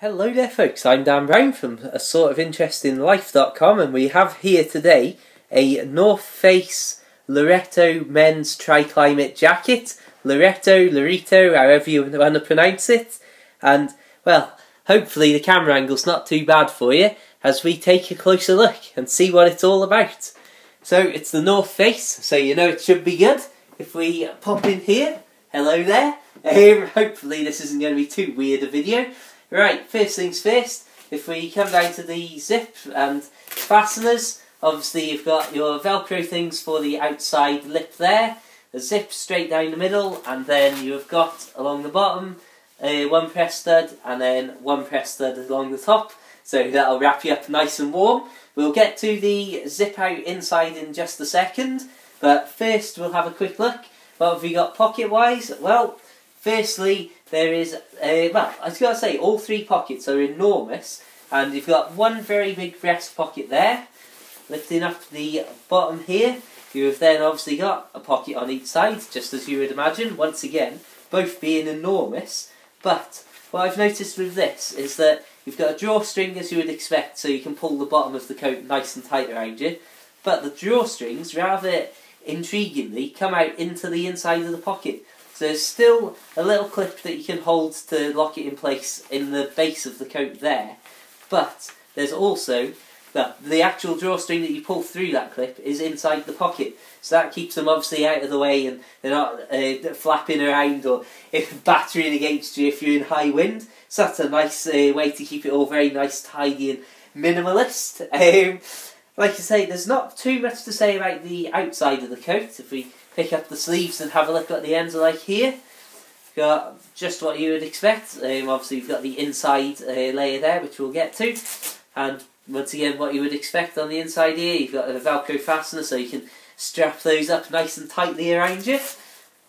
Hello there folks, I'm Dan Brown from asortofinterestinglife.com and we have here today a North Face Loreto men's TriClimate jacket. Loreto, however you want to pronounce it. And, well, hopefully the camera angle's not too bad for you as we take a closer look and see what it's all about. So, it's the North Face, so you know it should be good. If we pop in here, hello there. Hopefully this isn't going to be too weird a video. Right, first things first, if we come down to the zip and fasteners, obviously you've got your Velcro things for the outside lip there, a zip straight down the middle, and then you've got along the bottom one press stud and then one press stud along the top, so that'll wrap you up nice and warm. We'll get to the zip out inside in just a second, but first we'll have a quick look. What have we got pocket wise? Well, firstly, there is, well, I was going to say, all three pockets are enormous, and you've got one very big breast pocket there, lifting up the bottom here. You have then obviously got a pocket on each side, just as you would imagine, once again, both being enormous. But what I've noticed with this is that you've got a drawstring as you would expect, so you can pull the bottom of the coat nice and tight around you, but the drawstrings, rather intriguingly, come out into the inside of the pocket. So there's still a little clip that you can hold to lock it in place in the base of the coat there, but there's also the actual drawstring that you pull through that clip is inside the pocket, so that keeps them obviously out of the way and they're not flapping around or battering against you if you're in high wind. So that's a nice way to keep it all very nice, tidy and minimalist. Like I say, there's not too much to say about the outside of the coat. If we pick up the sleeves and have a look at what the ends are like here, got just what you would expect. Obviously you've got the inside layer there, which we'll get to, and once again what you would expect on the inside here, you've got a Velcro fastener so you can strap those up nice and tightly around you.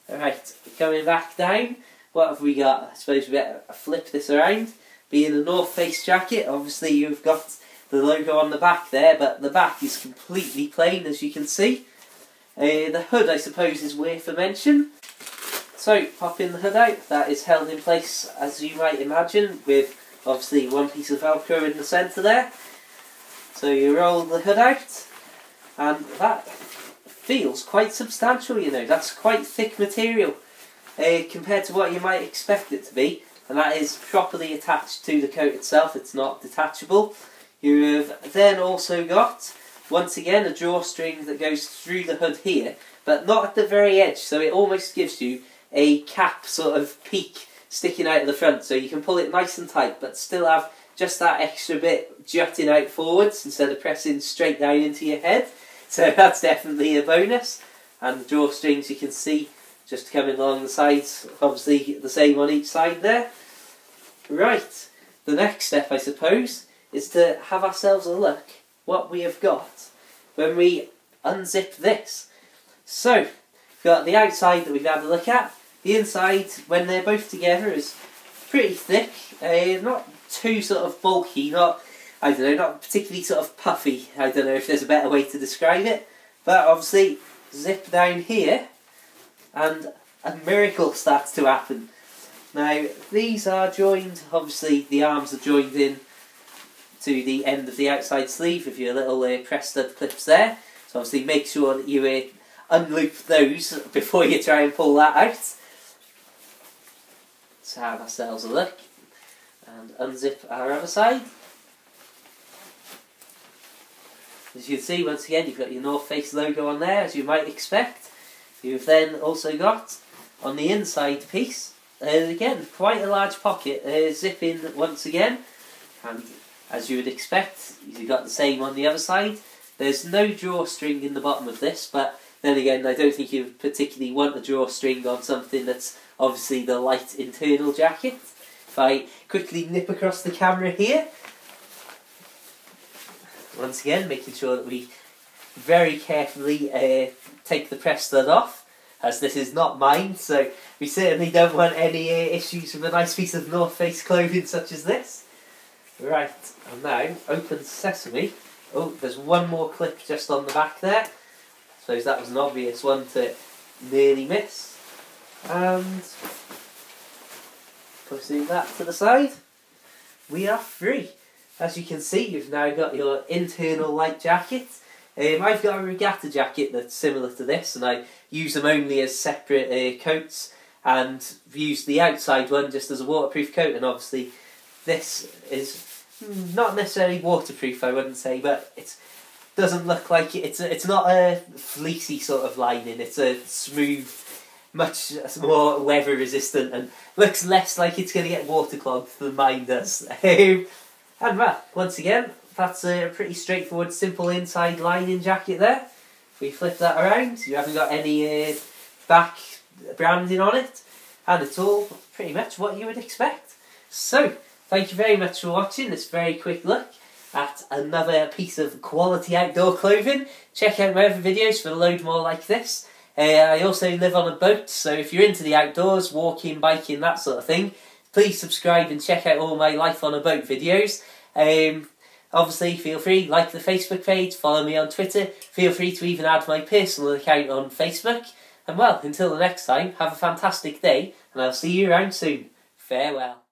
Alright, coming back down, what have we got? I suppose we better flip this around. Being a North Face jacket, obviously you've got the logo on the back there, but the back is completely plain as you can see. The hood, I suppose, is worth a mention. So, popping the hood out, that is held in place as you might imagine, with obviously one piece of Velcro in the centre there. So you roll the hood out, and that feels quite substantial, you know. That's quite thick material compared to what you might expect it to be, and that is properly attached to the coat itself. It's not detachable. You have then also got, once again, a drawstring that goes through the hood here, but not at the very edge, so it almost gives you a cap sort of peak sticking out of the front, so you can pull it nice and tight, but still have just that extra bit jutting out forwards instead of pressing straight down into your head. So that's definitely a bonus. And the drawstrings you can see just coming along the sides, obviously the same on each side there. Right, the next step I suppose is to have ourselves a look what we have got when we unzip this. So, we've got the outside that we've had a look at. The inside, when they're both together, is pretty thick. Not too sort of bulky, not particularly sort of puffy. I don't know if there's a better way to describe it. But obviously, zip down here, and a miracle starts to happen. Now, these are joined, obviously the arms are joined in to the end of the outside sleeve with your little press stud clips there. So obviously make sure that you unloop those before you try and pull that out. Let's have ourselves a look and unzip our other side. As you can see, once again, you've got your North Face logo on there, as you might expect. You've then also got, on the inside piece, again, quite a large pocket, zipping once again, and as you would expect, you've got the same on the other side. There's no drawstring in the bottom of this, but then again, I don't think you particularly want a drawstring on something that's obviously the light internal jacket. If I quickly nip across the camera here, once again, making sure that we very carefully take the press stud off, as this is not mine, so we certainly don't want any issues with a nice piece of North Face clothing such as this. Right, and now, open sesame. Oh, there's one more clip just on the back there. I suppose that was an obvious one to nearly miss. And pushing that to the side. we are free. As you can see, you've now got your internal light jacket. I've got a regatta jacket that's similar to this, and I use them only as separate coats, and use the outside one just as a waterproof coat. And obviously this is not necessarily waterproof, I wouldn't say, but it doesn't look like it. It's not a fleecy sort of lining. It's a smooth, much more weather resistant, and looks less like it's going to get waterclogged than mine does. And well, once again, that's a pretty straightforward, simple inside lining jacket there. If we flip that around, you haven't got any back branding on it, and it's all pretty much what you would expect. So, thank you very much for watching this very quick look at another piece of quality outdoor clothing. Check out my other videos for a load more like this. I also live on a boat, so if you're into the outdoors, walking, biking, that sort of thing, please subscribe and check out all my life on a boat videos. Obviously, feel free, like the Facebook page, follow me on Twitter, feel free to even add my personal account on Facebook. And well, until the next time, have a fantastic day, and I'll see you around soon. Farewell.